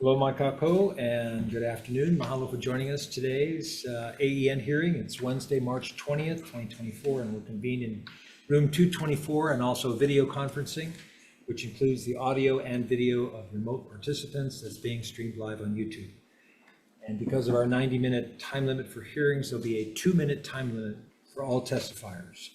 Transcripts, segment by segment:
Hello, Makako, and good afternoon. Mahalo for joining us today's AEN hearing. It's Wednesday, March 20th, 2024, and we're convened in room 224 and also video conferencing, which includes the audio and video of remote participants that's being streamed live on YouTube. And because of our 90-minute time limit for hearings, there'll be a 2-minute time limit for all testifiers.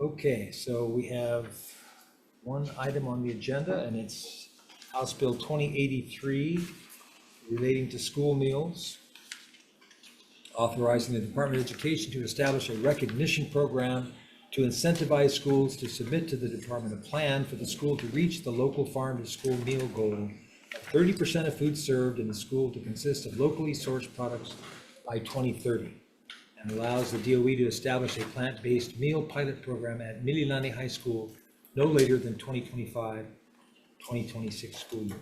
Okay, so we have one item on the agenda, and it's House Bill 2083 relating to school meals, authorizing the Department of Education to establish a recognition program to incentivize schools to submit to the department a plan for the school to reach the local farm-to-school meal goal of 30% of food served in the school to consist of locally sourced products by 2030, and allows the DOE to establish a plant-based meal pilot program at Mililani High School no later than 2025-2026 school year.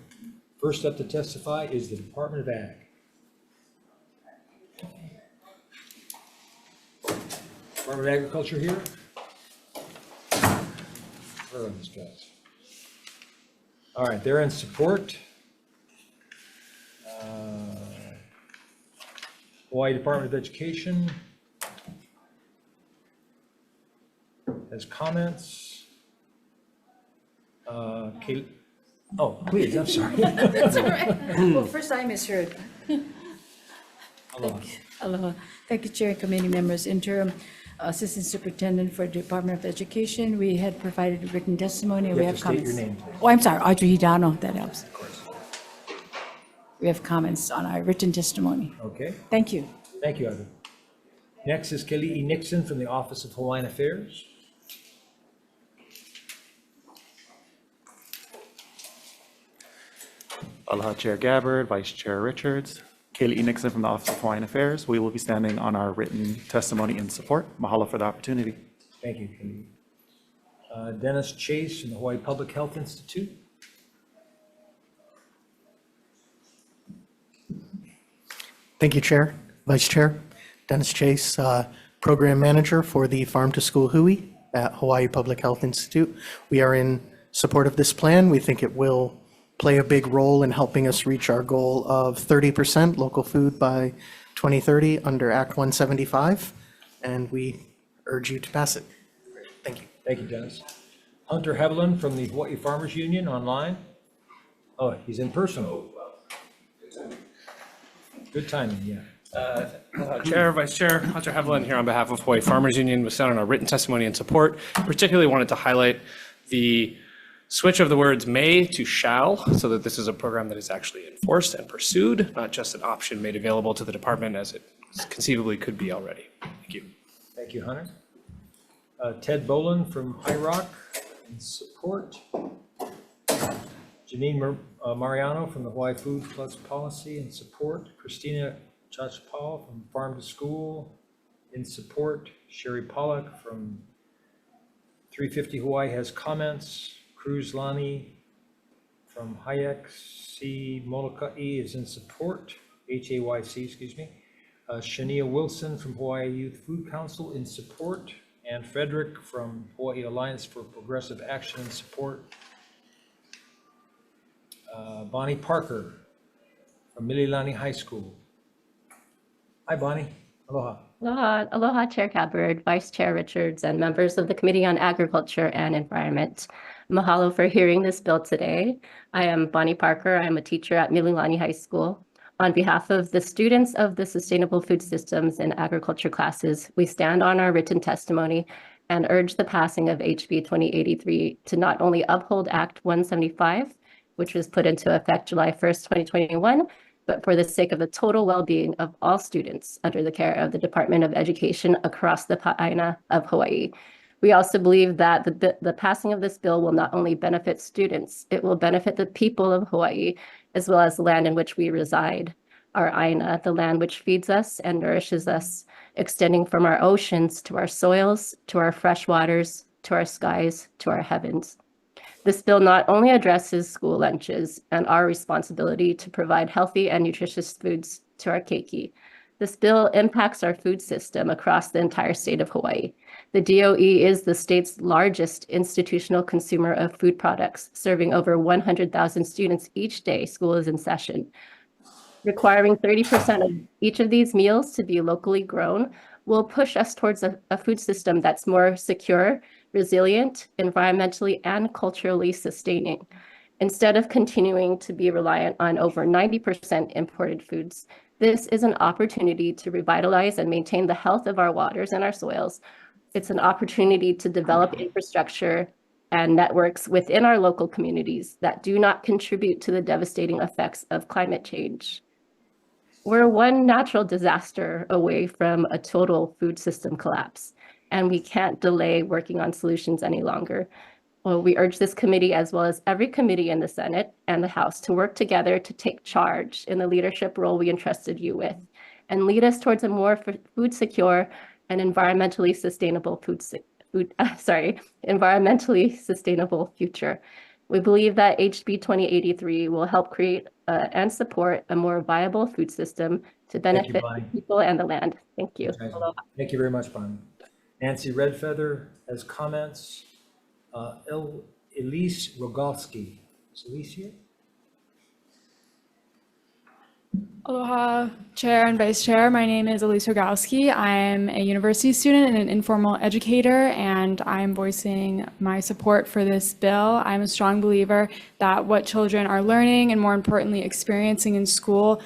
First up to testify is the Department of Ag. Department of Agriculture here? Where are these guys? All right, they're in support. Hawaii Department of Education has comments. Kate, oh, please, I'm sorry. That's all right. Well, first I misheard. Aloha. Aloha. Thank you, Chair and committee members. Interim Assistant Superintendent for Department of Education. We had provided written testimony. We You have have to state comments. your name, please. Oh, I'm sorry, Audrey Hidano. That helps. Of course. We have comments on our written testimony. Okay, Thank you. thank you, Ivy. Next is Keli'i Nixon from the Office of Hawaiian Affairs. Aloha Chair Gabbard, Vice Chair Richards, Kaylee Nixon from the Office of Hawaiian Affairs. We will be standing on our written testimony in support. Mahalo for the opportunity. Thank you, Keli'i. Dennis Chase from the Hawaii Public Health Institute. Thank you, Chair, Vice Chair. Dennis Chase, Program Manager for the Farm to School Hui at Hawaii Public Health Institute. We are in support of this plan. We think it will play a big role in helping us reach our goal of 30% local food by 2030 under Act 175, and we urge you to pass it. Thank you. Thank you, Dennis. Hunter Hevelin from the Hawaii Farmers Union online. Oh, he's in person. Good timing, yeah. Chair, Vice Chair, Hunter Hevelin here on behalf of Hawaii Farmers Union. We sent on our written testimony in support. Particularly wanted to highlight the switch of the words may to shall, so that this is a program that is actually enforced and pursued, not just an option made available to the department as it conceivably could be already. Thank you. Thank you, Hunter. Ted Boland from High Rock in support. Janine Mariano from the Hawaii Food Plus Policy in support. Christina Chachapal from Farm to School in support. Sherry Pollack from 350 Hawaii has comments. Cruz Lani from Hayek C. Molokai is in support. HAYC, excuse me. Shania Wilson from Hawaii Youth Food Council in support. And Frederick from Hawaii Alliance for Progressive Action in support. Bonnie Parker from Mililani High School. Hi, Bonnie. Aloha. Aloha, aloha, Chair Gabbard, Vice Chair Richards, and members of the Committee on Agriculture and Environment. Mahalo for hearing this bill today. I am Bonnie Parker. I'm a teacher at Mililani High School. On behalf of the students of the Sustainable Food Systems and Agriculture classes, we stand on our written testimony and urge the passing of HB 2083 to not only uphold Act 175, which was put into effect July 1st, 2021, but for the sake of the total well-being of all students under the care of the Department of Education across the Pa'aina of Hawaii. We also believe that the passing of this bill will not only benefit students, it will benefit the people of Hawaii, as well as the land in which we reside, our Aina, the land which feeds us and nourishes us, extending from our oceans to our soils, to our fresh waters, to our skies, to our heavens. This bill not only addresses school lunches and our responsibility to provide healthy and nutritious foods to our keiki, This bill impacts our food system across the entire state of Hawaii. The DOE is the state's largest institutional consumer of food products, serving over 100,000 students each day school is in session. Requiring 30% of each of these meals to be locally grown will push us towards a food system that's more secure, resilient, environmentally, and culturally sustaining. Instead of continuing to be reliant on over 90% imported foods, this is an opportunity to revitalize and maintain the health of our waters and our soils. It's an opportunity to develop infrastructure and networks within our local communities that do not contribute to the devastating effects of climate change. We're one natural disaster away from a total food system collapse, and we can't delay working on solutions any longer. Well, we urge this committee, as well as every committee in the Senate and the House, to work together to take charge in the leadership role we entrusted you with and lead us towards a more food secure and environmentally sustainable environmentally sustainable future. We believe that HB 2083 will help create and support a more viable food system to benefit Bonnie. people and the land. Thank you. Thank you very much, Bonnie. Nancy Redfeather has comments. Elise Rogalski. Is Elise here? Aloha, Chair and Vice Chair. My name is Elise Rogalski. I'm a university student and an informal educator, and I'm voicing my support for this bill. I'm a strong believer that what children are learning and, more importantly, experiencing in school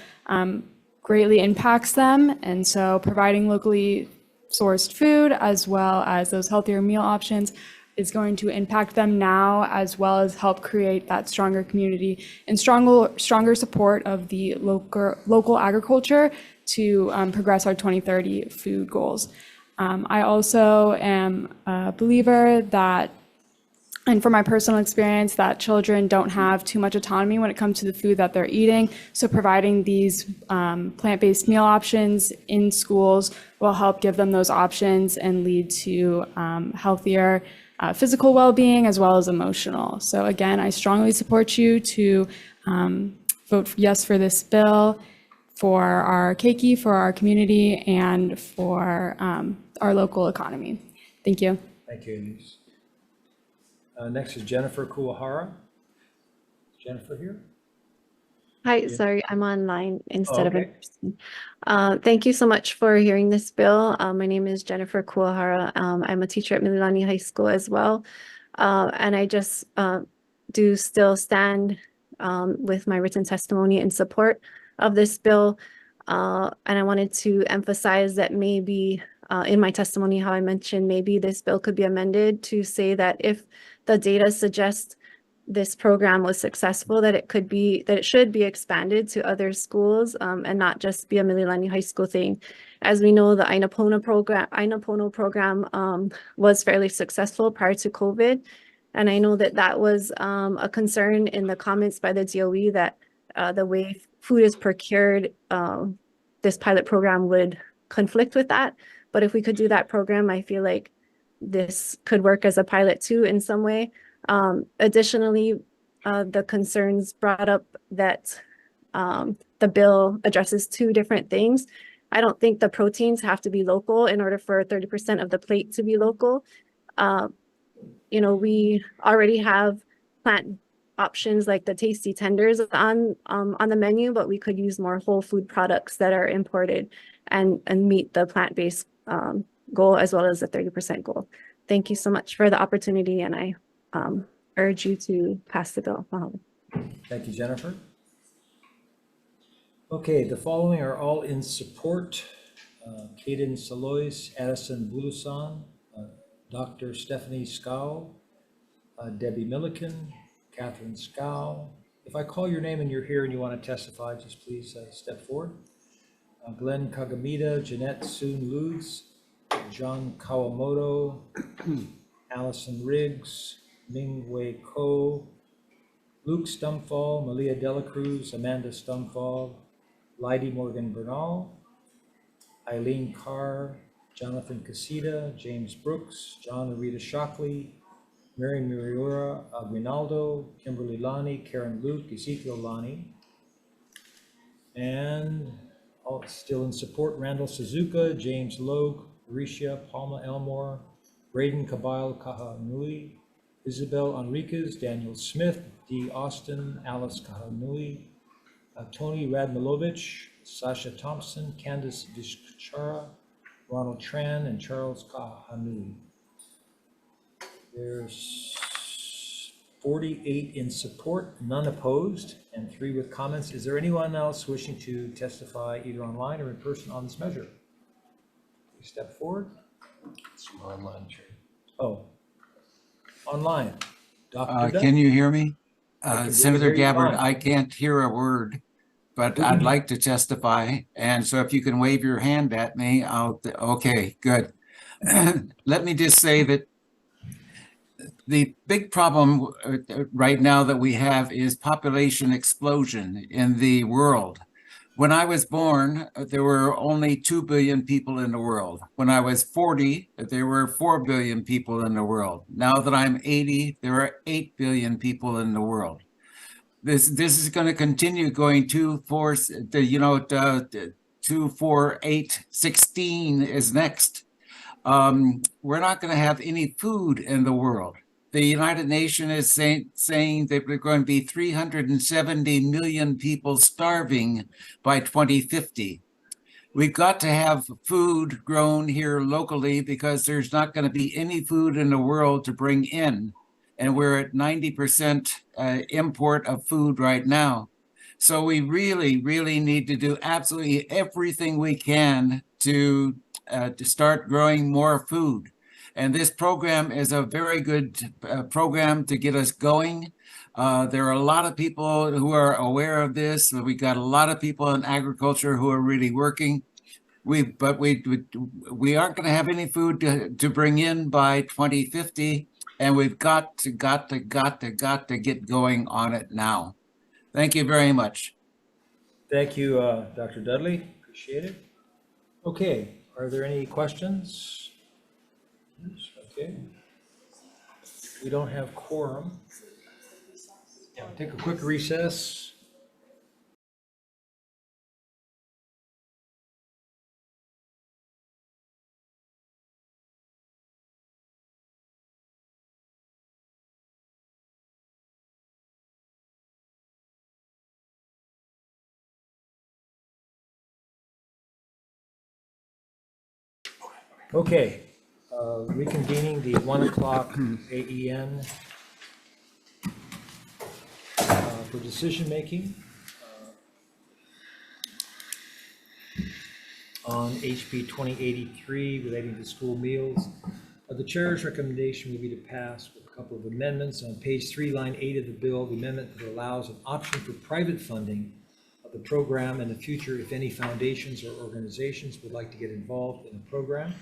greatly impacts them. And so providing locally sourced food as well as those healthier meal options is going to impact them now, as well as help create that stronger community and stronger support of the local agriculture to progress our 2030 food goals. I also am a believer that, and from my personal experience, that children don't have too much autonomy when it comes to the food that they're eating. So providing these plant-based meal options in schools will help give them those options and lead to healthier physical well-being as well as emotional. So again, I strongly support you to vote yes for this bill, for our keiki, for our community, and for our local economy. Thank you. Thank you, Elise. Next is Jennifer Kuwahara. Is Jennifer here? Hi, sorry, I'm online instead of in okay. person. Thank you so much for hearing this bill. My name is Jennifer Kuwahara. I'm a teacher at Mililani High School as well. And I just do still stand with my written testimony in support of this bill. And I wanted to emphasize that maybe in my testimony, how I mentioned maybe this bill could be amended to say that if the data suggests this program was successful, that it should be expanded to other schools and not just be a Mililani High School thing. As we know, the Ainapono program was fairly successful prior to COVID. And I know that that was a concern in the comments by the DOE that the way food is procured, this pilot program would conflict with that. But if we could do that program, I feel like this could work as a pilot too in some way. Additionally, the concerns brought up that the bill addresses two different things. I don't think the proteins have to be local in order for 30% of the plate to be local. You know, we already have plant options like the tasty tenders on the menu, but we could use more whole food products that are imported and meet the plant-based goal as well as the 30% goal. Thank you so much for the opportunity, and I urge you to pass the bill. Thank you, Jennifer. Okay, the following are all in support. Kaden Salois, Addison Bulusan, Dr. Stephanie Scow, Debbie Milliken, Catherine Scow. If I call your name and you're here and you want to testify, just please step forward. Glenn Kagamita, Jeanette Soon Lutz, John Kawamoto, Allison Riggs, Ming Wei Ko, Luke Stumfall, Malia Delacruz, Amanda Stumfall, Lydie Morgan Bernal, Eileen Carr, Jonathan Casita, James Brooks, John and Rita Shockley, Mary Muriora Aguinaldo, Kimberly Lonnie, Karen Luke, Ezekiel Lonnie, and All still in support, Randall Suzuka, James Logue, Mauricia Palma Elmore, Braden Kabile Kahanui, Isabel Enriquez, Daniel Smith, D. Austin, Alice Kahanui, Tony Radmilovich, Sasha Thompson, Candace Vishkachara, Ronald Tran, and Charles Kahanui. There's 48 in support, none opposed, and 3 with comments. Is there anyone else wishing to testify either online or in person on this measure? Please step forward. Some online, Chair. Oh, online. Dr. Dutt? Can you hear me? I can barely Senator hear you Gabbard, fine. I can't hear a word, but I'd like to testify. And so if you can wave your hand at me, okay, good. Let me just say that the big problem right now that we have is population explosion in the world. When I was born, there were only 2 billion people in the world. When I was 40, there were 4 billion people in the world. Now that I'm 80, there are 8 billion people in the world. This is going to continue going 2, 4, 2, 4, 8, 16 is next. We're not going to have any food in the world. The United Nations is saying that we're going to be 370 million people starving by 2050. We've got to have food grown here locally because there's not going to be any food in the world to bring in. And we're at 90% import of food right now. So we really, really need to do absolutely everything we can to start growing more food. And this program is a very good program to get us going. There are a lot of people who are aware of this. We got a lot of people in agriculture who are really working. But we aren't going to have any food to bring in by 2050, and we've got to get going on it now. Thank you very much. Thank you, Dr. Dudley. Appreciate it. Okay, are there any questions? Okay. We don't have quorum. Take a quick recess. Okay, reconvening the 1 o'clock AEN for decision-making on HB 2083 relating to school meals. The chair's recommendation will be to pass with a couple of amendments. On page 3, line 8 of the bill, the amendment that allows an option for private funding of the program in the future if any foundations or organizations would like to get involved in the program.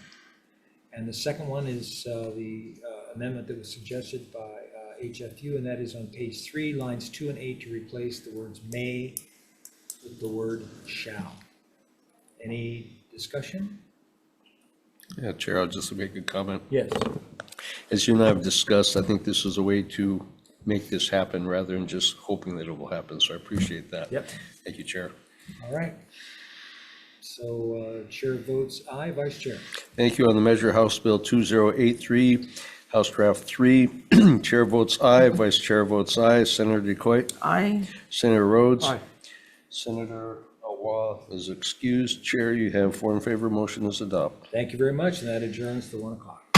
And the second one is the amendment that was suggested by HFU, and that is on page 3, lines 2 and 8, to replace the words may with the word shall. Any discussion? Yeah, Chair, I'll just make a comment. Yes. As you and I have discussed, I think this is a way to make this happen rather than just hoping that it will happen. So I appreciate that. Yep. Thank you, Chair. All right. So Chair votes aye. Vice Chair? Thank you. On the measure House Bill 2083, House Draft 3, Chair votes aye. Vice Chair votes aye. Senator Decoit? Aye. Senator Rhodes? Aye. Senator Awa is excused. Chair, you have 4 in favor. Motion is adopted. Thank you very much, and that adjourns to 1 o'clock.